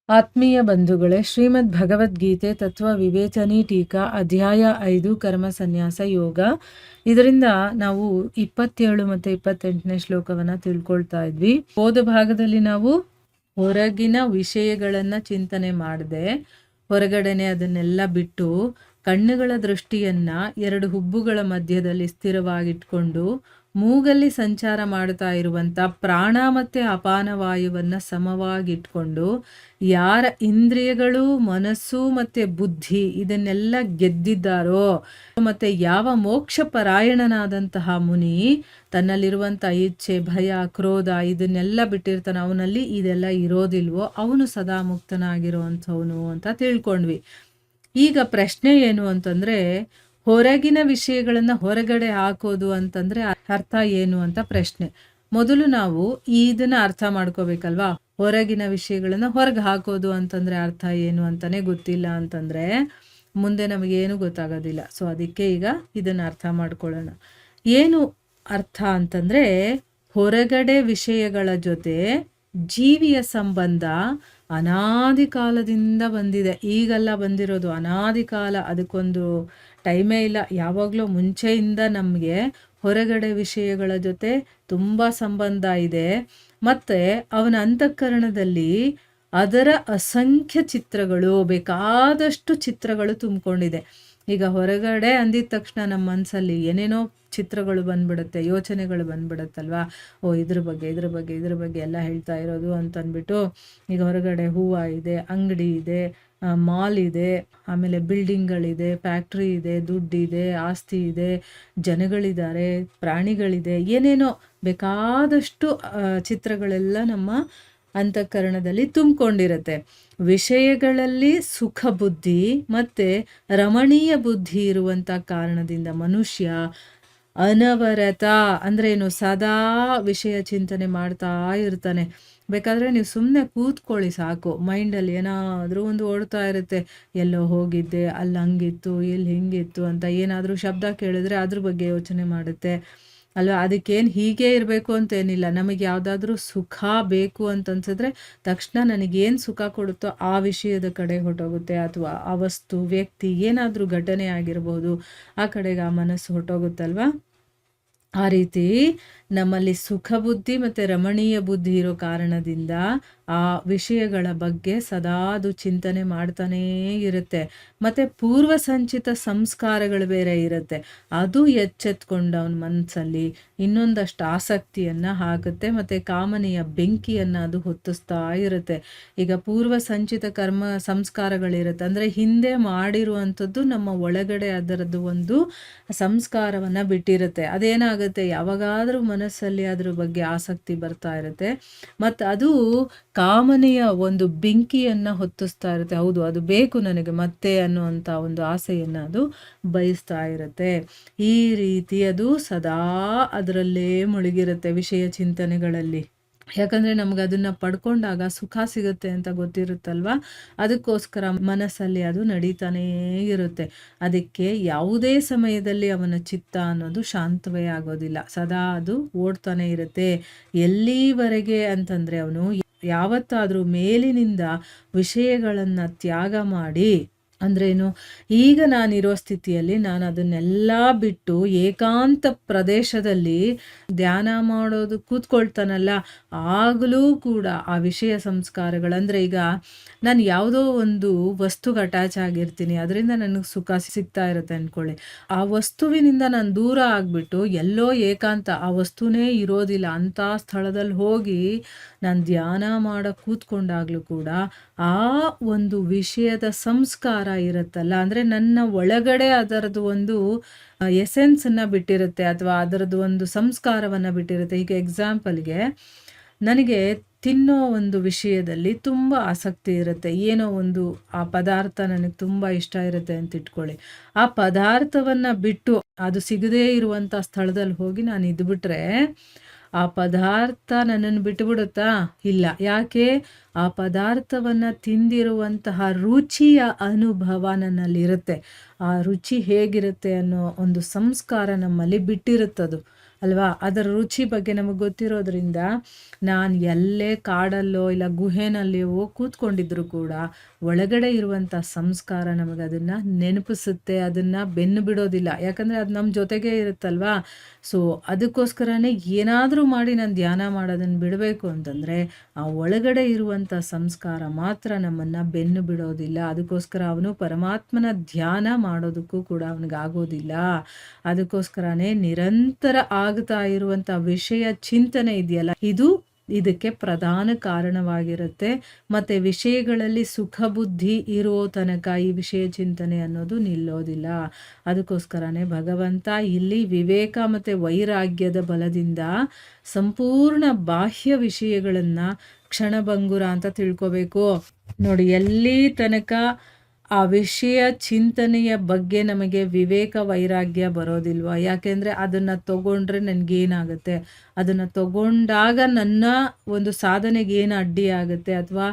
ಆತ್ಮೀಯ ಬಂಧುಗಳೇ, ಶ್ರೀಮದ್ ಭಗವದ್ಗೀತೆ ತತ್ವ ವಿವೇಚನಿ ಟೀಕಾ ಅಧ್ಯಾಯ 5 ಕರ್ಮ ಸನ್ಯಾಸ ಯೋಗ. ಇದರಿಂದ ನಾವು 27 ಮತ್ತು 28ನೇ ಶ್ಲೋಕವನ್ನ ತಿಳ್ಕೊಳ್ತಾ ಇದ್ವಿ. ಹೋದ ಭಾಗದಲ್ಲಿ ನಾವು ಹೊರಗಿನ ವಿಷಯಗಳನ್ನ ಚಿಂತನೆ ಮಾಡದೆ ಹೊರಗಡೆನೆ ಅದನ್ನೆಲ್ಲ ಬಿಟ್ಟು ಕಣ್ಣುಗಳ ದೃಷ್ಟಿಯನ್ನ 2 ಹುಬ್ಬುಗಳ ಮಧ್ಯದಲ್ಲಿ ಸ್ಥಿರವಾಗಿಟ್ಕೊಂಡು ಮೂಗಲ್ಲಿ ಸಂಚಾರ ಮಾಡ್ತಾ ಇರುವಂತ ಪ್ರಾಣ ಮತ್ತೆ ಅಪಾನ ವಾಯುವನ್ನ ಸಮವಾಗಿಟ್ಕೊಂಡು ಯಾರ ಇಂದ್ರಿಯಗಳು, ಮನಸ್ಸು ಮತ್ತೆ ಬುದ್ಧಿ ಇದನ್ನೆಲ್ಲ ಗೆದ್ದಿದ್ದಾರೋ ಮತ್ತೆ ಯಾವ ಮೋಕ್ಷ ಪರಾಯಣನಾದಂತಹ ಮುನಿ ತನ್ನಲ್ಲಿರುವಂತ ಇಚ್ಛೆ, ಭಯ, ಕ್ರೋಧ ಇದನ್ನೆಲ್ಲ ಬಿಟ್ಟಿರ್ತಾನೆ, ಅವನಲ್ಲಿ ಇದೆಲ್ಲ ಇರೋದಿಲ್ವೋ ಅವನು ಸದಾ ಮುಕ್ತನಾಗಿರುವಂಥವನು ಅಂತ ತಿಳ್ಕೊಂಡ್ವಿ. ಈಗ ಪ್ರಶ್ನೆ ಏನು ಅಂತಂದ್ರೆ, ಹೊರಗಿನ ವಿಷಯಗಳನ್ನ ಹೊರಗಡೆ ಹಾಕೋದು ಅಂತಂದ್ರೆ ಅರ್ಥ ಏನು ಅಂತ ಪ್ರಶ್ನೆ. ಮೊದಲು ನಾವು ಇದನ್ನ ಅರ್ಥ ಮಾಡ್ಕೋಬೇಕಲ್ವಾ. ಹೊರಗಿನ ವಿಷಯಗಳನ್ನ ಹೊರಗೆ ಹಾಕೋದು ಅಂತಂದ್ರೆ ಅರ್ಥ ಏನು ಅಂತಾನೆ ಗೊತ್ತಿಲ್ಲ ಅಂತಂದ್ರೆ ಮುಂದೆ ನಮಗೇನು ಗೊತ್ತಾಗೋದಿಲ್ಲ. ಸೊ ಅದಕ್ಕೆ ಈಗ ಇದನ್ನ ಅರ್ಥ ಮಾಡ್ಕೊಳ್ಳೋಣ. ಏನು ಅರ್ಥ ಅಂತಂದ್ರೆ, ಹೊರಗಡೆ ವಿಷಯಗಳ ಜೊತೆ ಜೀವಿಯ ಸಂಬಂಧ ಅನಾದಿ ಕಾಲದಿಂದ ಬಂದಿದೆ. ಈಗೆಲ್ಲ ಬಂದಿರೋದು ಅನಾದಿ ಕಾಲ, ಅದಕ್ಕೊಂದು ಟೈಮೇ ಇಲ್ಲ. ಯಾವಾಗಲೂ ಮುಂಚೆಯಿಂದ ನಮಗೆ ಹೊರಗಡೆ ವಿಷಯಗಳ ಜೊತೆ ತುಂಬ ಸಂಬಂಧ ಇದೆ. ಮತ್ತು ಅವನ ಅಂತಃಕರಣದಲ್ಲಿ ಅದರ ಅಸಂಖ್ಯ ಚಿತ್ರಗಳು, ಬೇಕಾದಷ್ಟು ಚಿತ್ರಗಳು ತುಂಬಿಕೊಂಡಿದೆ. ಈಗ ಹೊರಗಡೆ ಅಂದಿದ ತಕ್ಷಣ ನಮ್ಮ ಮನಸ್ಸಲ್ಲಿ ಏನೇನೋ ಚಿತ್ರಗಳು ಬಂದ್ಬಿಡುತ್ತೆ, ಯೋಚನೆಗಳು ಬಂದ್ಬಿಡುತ್ತಲ್ವಾ. ಇದ್ರ ಬಗ್ಗೆ ಎಲ್ಲ ಹೇಳ್ತಾ ಇರೋದು ಅಂತಂದ್ಬಿಟ್ಟು, ಈಗ ಹೊರಗಡೆ ಹೂವು ಇದೆ, ಅಂಗಡಿ ಇದೆ, ಮಾಲ್ ಇದೆ, ಆಮೇಲೆ ಬಿಲ್ಡಿಂಗ್ಗಳಿದೆ, ಫ್ಯಾಕ್ಟ್ರಿ ಇದೆ, ದುಡ್ಡಿದೆ, ಆಸ್ತಿ ಇದೆ, ಜನಗಳಿದ್ದಾರೆ, ಪ್ರಾಣಿಗಳಿದೆ, ಏನೇನೋ ಬೇಕಾದಷ್ಟು ಚಿತ್ರಗಳೆಲ್ಲ ನಮ್ಮ ಅಂತಃಕರಣದಲ್ಲಿ ತುಂಬಿಕೊಂಡಿರುತ್ತೆ. ವಿಷಯಗಳಲ್ಲಿ ಸುಖ ಬುದ್ಧಿ ಮತ್ತು ರಮಣೀಯ ಬುದ್ಧಿ ಇರುವಂಥ ಕಾರಣದಿಂದ ಮನುಷ್ಯ ಅನವರತ ಅಂದ್ರೇನು, ಸದಾ ವಿಷಯ ಚಿಂತನೆ ಮಾಡ್ತಾ ಇರ್ತಾನೆ. ಬೇಕಾದರೆ ನೀವು ಸುಮ್ಮನೆ ಕೂತ್ಕೊಳ್ಳಿ ಸಾಕು, ಮೈಂಡಲ್ಲಿ ಏನಾದರೂ ಒಂದು ಓಡ್ತಾ ಇರುತ್ತೆ. ಎಲ್ಲೋ ಹೋಗಿದ್ದೆ, ಅಲ್ಲಿ ಹಂಗಿತ್ತು, ಇಲ್ಲಿ ಹಿಂಗಿತ್ತು ಅಂತ ಏನಾದರೂ ಶಬ್ದ ಕೇಳಿದ್ರೆ ಅದ್ರ ಬಗ್ಗೆ ಯೋಚನೆ ಮಾಡುತ್ತೆ ಅಲ್ವಾ. ಅದಕ್ಕೇನು ಹೀಗೆ ಇರಬೇಕು ಅಂತೇನಿಲ್ಲ. ನಮಗೆ ಯಾವುದಾದ್ರೂ ಸುಖ ಬೇಕು ಅಂತನ್ಸಿದ್ರೆ ತಕ್ಷಣ ನನಗೇನು ಸುಖ ಕೊಡುತ್ತೋ ಆ ವಿಷಯದ ಕಡೆ ಹೊರಟೋಗುತ್ತೆ, ಅಥವಾ ಆ ವಸ್ತು, ವ್ಯಕ್ತಿ, ಏನಾದರೂ ಘಟನೆ ಆಗಿರ್ಬೋದು, ಆ ಕಡೆಗೆ ಆ ಮನಸ್ಸು ಹೊರಟೋಗುತ್ತಲ್ವಾ. ಆ ರೀತಿ ನಮ್ಮಲ್ಲಿ ಸುಖ ಬುದ್ಧಿ ಮತ್ತು ರಮಣೀಯ ಬುದ್ಧಿ ಇರೋ ಕಾರಣದಿಂದ ಆ ವಿಷಯಗಳ ಬಗ್ಗೆ ಸದಾ ಅದು ಚಿಂತನೆ ಮಾಡ್ತಾನೇ ಇರುತ್ತೆ. ಮತ್ತು ಪೂರ್ವ ಸಂಚಿತ ಸಂಸ್ಕಾರಗಳು ಬೇರೆ ಇರುತ್ತೆ. ಅದು ಎಚ್ಚೆತ್ಕೊಂಡು ಅವನ ಮನಸ್ಸಲ್ಲಿ ಇನ್ನೊಂದಷ್ಟು ಆಸಕ್ತಿಯನ್ನು ಹಾಕುತ್ತೆ ಮತ್ತು ಕಾಮನೆಯ ಬೆಂಕಿಯನ್ನು ಅದು ಹೊತ್ತಿಸ್ತಾ ಇರುತ್ತೆ. ಈಗ ಪೂರ್ವ ಸಂಚಿತ ಕರ್ಮ ಸಂಸ್ಕಾರಗಳಿರುತ್ತೆ ಅಂದರೆ ಹಿಂದೆ ಮಾಡಿರುವಂಥದ್ದು ನಮ್ಮ ಒಳಗಡೆ ಅದರದ್ದು ಒಂದು ಸಂಸ್ಕಾರವನ್ನು ಬಿಟ್ಟಿರುತ್ತೆ. ಅದೇನಾಗುತ್ತೆ, ಯಾವಾಗಾದರೂ ಮನಸ್ಸಲ್ಲಿ ಅದ್ರ ಬಗ್ಗೆ ಆಸಕ್ತಿ ಬರ್ತಾ ಇರುತ್ತೆ ಮತ್ತು ಅದು ಕಾಮನೆಯ ಒಂದು ಬೆಂಕಿಯನ್ನು ಹೊತ್ತಿಸ್ತಾ ಇರುತ್ತೆ. ಹೌದು, ಅದು ಬೇಕು ನನಗೆ ಮತ್ತೆ ಅನ್ನುವಂಥ ಒಂದು ಆಸೆಯನ್ನು ಅದು ಬಯಸ್ತಾ ಇರುತ್ತೆ. ಈ ರೀತಿ ಅದು ಸದಾ ಅದರಲ್ಲೇ ಮುಳುಗಿರುತ್ತೆ ವಿಷಯ ಚಿಂತನೆಗಳಲ್ಲಿ. ಯಾಕಂದರೆ ನಮ್ಗೆ ಅದನ್ನು ಪಡ್ಕೊಂಡಾಗ ಸುಖ ಸಿಗುತ್ತೆ ಅಂತ ಗೊತ್ತಿರುತ್ತಲ್ವ. ಅದಕ್ಕೋಸ್ಕರ ಮನಸ್ಸಲ್ಲಿ ಅದು ನಡೀತಾನೇ ಇರುತ್ತೆ. ಅದಕ್ಕೆ ಯಾವುದೇ ಸಮಯದಲ್ಲಿ ಅವನ ಚಿತ್ತ ಅನ್ನೋದು ಶಾಂತವೇ ಆಗೋದಿಲ್ಲ, ಸದಾ ಅದು ಓಡ್ತಾನೆ ಇರುತ್ತೆ. ಎಲ್ಲಿವರೆಗೆ ಅಂತಂದರೆ ಅವನು ಯಾವತ್ತಾದರೂ ಮೇಲಿನಿಂದ ವಿಷಯಗಳನ್ನು ತ್ಯಾಗ ಮಾಡಿ, ಅಂದ್ರೇನು, ಈಗ ನಾನಿರೋ ಸ್ಥಿತಿಯಲ್ಲಿ ನಾನು ಅದನ್ನೆಲ್ಲ ಬಿಟ್ಟು ಏಕಾಂತ ಪ್ರದೇಶದಲ್ಲಿ ಧ್ಯಾನ ಮಾಡೋದು ಕೂತ್ಕೊಳ್ತಾನಲ್ಲ, ಆಗಲೂ ಕೂಡ ಆ ವಿಷಯ ಸಂಸ್ಕಾರಗಳಂದರೆ, ಈಗ ನಾನು ಯಾವುದೋ ಒಂದು ವಸ್ತುಗೆ ಅಟ್ಯಾಚ್ ಆಗಿರ್ತೀನಿ, ಅದರಿಂದ ನನಗೆ ಸುಖ ಸಿಗ್ತಾ ಇರುತ್ತೆ ಅಂದ್ಕೊಳ್ಳಿ. ಆ ವಸ್ತುವಿನಿಂದ ನಾನು ದೂರ ಆಗಿಬಿಟ್ಟು ಎಲ್ಲೋ ಏಕಾಂತ, ಆ ವಸ್ತುನೇ ಇರೋದಿಲ್ಲ ಅಂಥ ಸ್ಥಳದಲ್ಲಿ ಹೋಗಿ ನಾನು ಧ್ಯಾನ ಮಾಡೋಕ್ಕೆ ಕೂತ್ಕೊಂಡಾಗಲೂ ಕೂಡ ಆ ಒಂದು ವಿಷಯದ ಸಂಸ್ಕಾರ ಇರುತ್ತಲ್ಲ, ಅಂದರೆ ನನ್ನ ಒಳಗಡೆ ಅದರದ್ದು ಒಂದು ಎಸೆನ್ಸನ್ನು ಬಿಟ್ಟಿರುತ್ತೆ ಅಥವಾ ಅದರದ್ದು ಒಂದು ಸಂಸ್ಕಾರವನ್ನು ಬಿಟ್ಟಿರುತ್ತೆ. ಈಗ ಎಕ್ಸಾಂಪಲ್ಗೆ, ನನಗೆ ತಿನ್ನೋ ಒಂದು ವಿಷಯದಲ್ಲಿ ತುಂಬ ಆಸಕ್ತಿ ಇರುತ್ತೆ. ಏನೋ ಒಂದು ಆ ಪದಾರ್ಥ ನನಗೆ ತುಂಬ ಇಷ್ಟ ಇರುತ್ತೆ ಅಂತ ಇಟ್ಕೊಳ್ಳಿ. ಆ ಪದಾರ್ಥವನ್ನು ಬಿಟ್ಟು ಅದು ಸಿಗದೇ ಇರುವಂಥ ಸ್ಥಳದಲ್ಲಿ ಹೋಗಿ ನಾನು ಇದ್ಬಿಟ್ರೆ ಆ ಪದಾರ್ಥ ನನ್ನನ್ನು ಬಿಟ್ಟುಬಿಡುತ್ತಾ? ಇಲ್ಲ. ಯಾಕೆ? ಆ ಪದಾರ್ಥವನ್ನು ತಿಂದಿರುವಂತಹ ರುಚಿಯ ಅನುಭವ ನನ್ನಲ್ಲಿರುತ್ತೆ. ಆ ರುಚಿ ಹೇಗಿರುತ್ತೆ ಅನ್ನೋ ಒಂದು ಸಂಸ್ಕಾರ ನಮ್ಮಲ್ಲಿ ಬಿಟ್ಟಿರುತ್ತದು. ಅಲ್ವಾ? ಅದರ ರುಚಿ ಬಗ್ಗೆ ನಮಗೆ ಗೊತ್ತಿರೋದ್ರಿಂದ ನಾನು ಎಲ್ಲೇ ಕಾಡಲ್ಲೋ ಇಲ್ಲ ಗುಹೆನಲ್ಲಿಯೋ ಕೂತ್ಕೊಂಡಿದ್ರು ಕೂಡ ಒಳಗಡೆ ಇರುವಂಥ ಸಂಸ್ಕಾರ ನಮಗೆ ಅದನ್ನು ನೆನಪಿಸುತ್ತೆ, ಅದನ್ನು ಬೆನ್ನು ಬಿಡೋದಿಲ್ಲ. ಯಾಕಂದರೆ ಅದು ನಮ್ಮ ಜೊತೆಗೇ ಇರುತ್ತಲ್ವಾ? ಸೊ ಅದಕ್ಕೋಸ್ಕರನೇ ಏನಾದರೂ ಮಾಡಿ ನಾನು ಧ್ಯಾನ ಮಾಡೋದನ್ನು ಬಿಡಬೇಕು ಅಂತಂದರೆ ಆ ಒಳಗಡೆ ಇರುವಂಥ ಸಂಸ್ಕಾರ ಮಾತ್ರ ನಮ್ಮನ್ನು ಬೆನ್ನು ಬಿಡೋದಿಲ್ಲ. ಅದಕ್ಕೋಸ್ಕರ ಅವನು ಪರಮಾತ್ಮನ ಧ್ಯಾನ ಮಾಡೋದಕ್ಕೂ ಕೂಡ ಅವನಿಗಾಗೋದಿಲ್ಲ. ಅದಕ್ಕೋಸ್ಕರನೇ ನಿರಂತರ ಆಗ್ತಾ ಇರುವಂಥ ವಿಷಯ ಚಿಂತನೆ ಇದೆಯಲ್ಲ, ಇದಕ್ಕೆ ಪ್ರಧಾನ ಕಾರಣವಾಗಿರುತ್ತೆ. ಮತ್ತು ವಿಷಯಗಳಲ್ಲಿ ಸುಖ ಬುದ್ಧಿ ಇರೋ ತನಕ ಈ ವಿಷಯ ಚಿಂತನೆ ಅನ್ನೋದು ನಿಲ್ಲೋದಿಲ್ಲ. ಅದಕ್ಕೋಸ್ಕರನೇ ಭಗವಂತ ಇಲ್ಲಿ ವಿವೇಕ ಮತ್ತು ವೈರಾಗ್ಯದ ಬಲದಿಂದ ಸಂಪೂರ್ಣ ಬಾಹ್ಯ ವಿಷಯಗಳನ್ನು ಕ್ಷಣಭಂಗುರ ಅಂತ ತಿಳ್ಕೋಬೇಕು. ನೋಡಿ, ಎಲ್ಲಿ ತನಕ ಆ ವಿಷಯ ಚಿಂತನೆಯ ಬಗ್ಗೆ ನಮಗೆ ವಿವೇಕ ವೈರಾಗ್ಯ ಬರೋದಿಲ್ವ? ಯಾಕೆಂದರೆ ಅದನ್ನು ತಗೊಂಡ್ರೆ ನನಗೇನಾಗುತ್ತೆ, ಅದನ್ನು ತಗೊಂಡಾಗ ನನ್ನ ಒಂದು ಸಾಧನೆಗೆ ಏನು ಅಡ್ಡಿ ಆಗುತ್ತೆ, ಅಥವಾ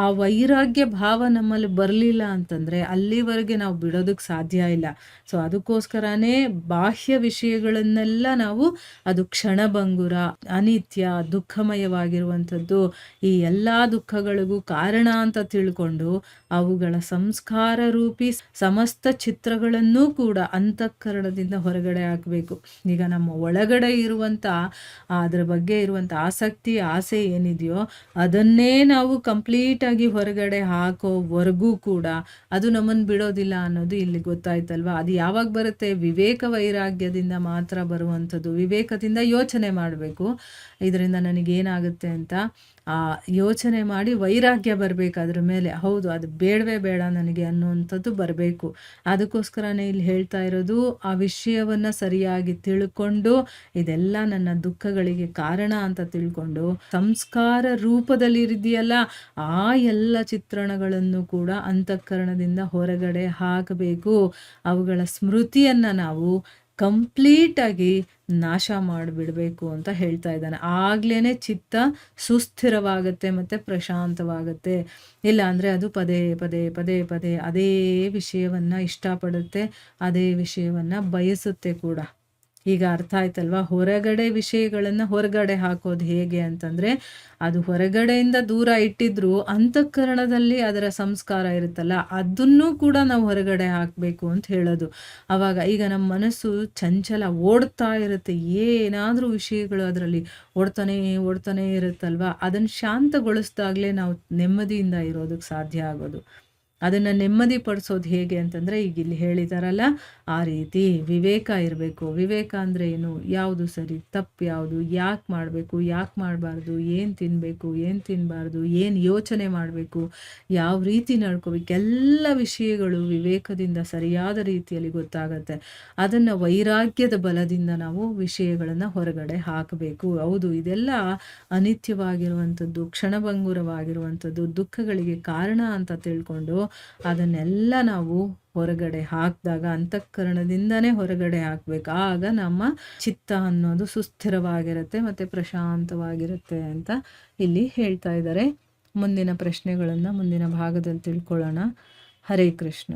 ಆ ವೈರಾಗ್ಯ ಭಾವ ನಮ್ಮಲ್ಲಿ ಬರಲಿಲ್ಲ ಅಂತಂದರೆ ಅಲ್ಲಿವರೆಗೆ ನಾವು ಬಿಡೋದಕ್ಕೆ ಸಾಧ್ಯ ಇಲ್ಲ. ಸೊ ಅದಕ್ಕೋಸ್ಕರನೇ ಬಾಹ್ಯ ವಿಷಯಗಳನ್ನೆಲ್ಲ ನಾವು ಅದು ಕ್ಷಣಭಂಗುರ, ಅನಿತ್ಯ, ದುಃಖಮಯವಾಗಿರುವಂಥದ್ದು, ಈ ಎಲ್ಲ ದುಃಖಗಳಿಗೂ ಕಾರಣ ಅಂತ ತಿಳ್ಕೊಂಡು ಅವುಗಳ ಸಂಸ್ಕಾರ ರೂಪಿ ಸಮಸ್ತ ಚಿತ್ರಗಳನ್ನೂ ಕೂಡ ಅಂತಃಕರಣದಿಂದ ಹೊರಗಡೆ ಹಾಕಬೇಕು. ಈಗ ನಮ್ಮ ಒಳಗಡೆ ಇರುವಂಥ ಅದರ ಬಗ್ಗೆ ಇರುವಂಥ ಆಸಕ್ತಿ, ಆಸೆ ಏನಿದೆಯೋ ಅದನ್ನೇ ನಾವು ಕಂಪ್ಲೀಟಾಗಿ ಹೊರಗಡೆ ಹಾಕೋವರೆಗೂ ಕೂಡ ಅದು ನಮ್ಮನ್ನು ಬಿಡೋದಿಲ್ಲ ಅನ್ನೋದು ಇಲ್ಲಿ ಗೊತ್ತಾಯ್ತಲ್ವ? ಅದು ಯಾವಾಗ ಬರುತ್ತೆ? ವಿವೇಕ ವೈರಾಗ್ಯದಿಂದ ಮಾತ್ರ ಬರುವಂಥದ್ದು. ವಿವೇಕದಿಂದ ಯೋಚನೆ ಮಾಡಬೇಕು, ಇದರಿಂದ ನನಗೇನಾಗುತ್ತೆ ಅಂತ ಯೋಚನೆ ಮಾಡಿ ವೈರಾಗ್ಯ ಬರಬೇಕು ಅದ್ರ ಮೇಲೆ. ಹೌದು, ಅದು ಬೇಡವೇ ಬೇಡ ನನಗೆ ಅನ್ನುವಂಥದ್ದು ಬರಬೇಕು. ಅದಕ್ಕೋಸ್ಕರನೇ ಇಲ್ಲಿ ಹೇಳ್ತಾ ಇರೋದು, ಆ ವಿಷಯವನ್ನು ಸರಿಯಾಗಿ ತಿಳ್ಕೊಂಡು ಇದೆಲ್ಲ ನನ್ನ ದುಃಖಗಳಿಗೆ ಕಾರಣ ಅಂತ ತಿಳ್ಕೊಂಡು ಸಂಸ್ಕಾರ ರೂಪದಲ್ಲಿರಿದೆಯಲ್ಲ ಆ ಎಲ್ಲ ಚಿತ್ರಣಗಳನ್ನು ಕೂಡ ಅಂತಃಕರಣದಿಂದ ಹೊರಗಡೆ ಹಾಕಬೇಕು. ಅವುಗಳ ಸ್ಮೃತಿಯನ್ನು ನಾವು ಕಂಪ್ಲೀಟಾಗಿ ನಾಶ ಮಾಡಿಬಿಡಬೇಕು ಅಂತ ಹೇಳ್ತಾ ಇದ್ದಾನೆ. ಆಗ್ಲೇ ಚಿತ್ತ ಸುಸ್ಥಿರವಾಗುತ್ತೆ ಮತ್ತು ಪ್ರಶಾಂತವಾಗುತ್ತೆ. ಇಲ್ಲ ಅಂದರೆ ಅದು ಪದೇ ಪದೇ ಪದೇ ಪದೇ ಅದೇ ವಿಷಯವನ್ನು ಇಷ್ಟಪಡುತ್ತೆ, ಅದೇ ವಿಷಯವನ್ನು ಬಯಸುತ್ತೆ ಕೂಡ. ಈಗ ಅರ್ಥ ಆಯ್ತಲ್ವಾ? ಹೊರಗಡೆ ವಿಷಯಗಳನ್ನು ಹೊರಗಡೆ ಹಾಕೋದು ಹೇಗೆ ಅಂತಂದರೆ, ಅದು ಹೊರಗಡೆಯಿಂದ ದೂರ ಇಟ್ಟಿದ್ರೂ ಅಂತಃಕರಣದಲ್ಲಿ ಅದರ ಸಂಸ್ಕಾರ ಇರುತ್ತಲ್ಲ ಅದನ್ನೂ ಕೂಡ ನಾವು ಹೊರಗಡೆ ಹಾಕಬೇಕು ಅಂತ ಹೇಳೋದು. ಆವಾಗ ಈಗ ನಮ್ಮ ಮನಸ್ಸು ಚಂಚಲ ಓಡ್ತಾ ಇರುತ್ತೆ, ಏನಾದರೂ ವಿಷಯಗಳು ಅದರಲ್ಲಿ ಓಡ್ತಾನೇ ಇರುತ್ತಲ್ವ, ಅದನ್ನು ಶಾಂತಗೊಳಿಸ್ದಾಗಲೇ ನಾವು ನೆಮ್ಮದಿಯಿಂದ ಇರೋದಕ್ಕೆ ಸಾಧ್ಯ ಆಗೋದು. ಅದನ್ನು ನೆಮ್ಮದಿ ಪಡಿಸೋದು ಹೇಗೆ ಅಂತಂದರೆ, ಈಗ ಇಲ್ಲಿ ಹೇಳಿದಾರಲ್ಲ ಆ ರೀತಿ ವಿವೇಕ ಇರಬೇಕು. ವಿವೇಕ ಅಂದರೆ ಏನು, ಯಾವುದು ಸರಿ ತಪ್ಪು ಯಾವುದು, ಯಾಕೆ ಮಾಡಬೇಕು ಯಾಕೆ ಮಾಡಬಾರ್ದು, ಏನು ತಿನ್ನಬೇಕು ಏನು ತಿನ್ನಬಾರ್ದು, ಏನು ಯೋಚನೆ ಮಾಡಬೇಕು, ಯಾವ ರೀತಿ ನಡ್ಕೋಬೇಕು, ಎಲ್ಲ ವಿಷಯಗಳು ವಿವೇಕದಿಂದ ಸರಿಯಾದ ರೀತಿಯಲ್ಲಿ ಗೊತ್ತಾಗತ್ತೆ. ಅದನ್ನು ವೈರಾಗ್ಯದ ಬಲದಿಂದ ನಾವು ವಿಷಯಗಳನ್ನು ಹೊರಗಡೆ ಹಾಕಬೇಕು. ಹೌದು, ಇದೆಲ್ಲ ಅನಿತ್ಯವಾಗಿರುವಂಥದ್ದು, ಕ್ಷಣಭಂಗುರವಾಗಿರುವಂಥದ್ದು, ದುಃಖಗಳಿಗೆ ಕಾರಣ ಅಂತ ತಿಳ್ಕೊಂಡು ಅದನ್ನೆಲ್ಲ ನಾವು ಹೊರಗಡೆ ಹಾಕಿದಾಗ ಅಂತಃಕರಣದಿಂದನೇ ಹೊರಗಡೆ ಹಾಕಬೇಕು. ಆಗ ನಮ್ಮ ಚಿತ್ತ ಅನ್ನೋದು ಸುಸ್ಥಿರವಾಗಿರುತ್ತೆ ಮತ್ತು ಪ್ರಶಾಂತವಾಗಿರುತ್ತೆ ಅಂತ ಇಲ್ಲಿ ಹೇಳ್ತಾ ಇದ್ದಾರೆ. ಮುಂದಿನ ಪ್ರಶ್ನೆಗಳನ್ನು ಮುಂದಿನ ಭಾಗದಲ್ಲಿ ತಿಳ್ಕೊಳ್ಳೋಣ. ಹರೇ ಕೃಷ್ಣ.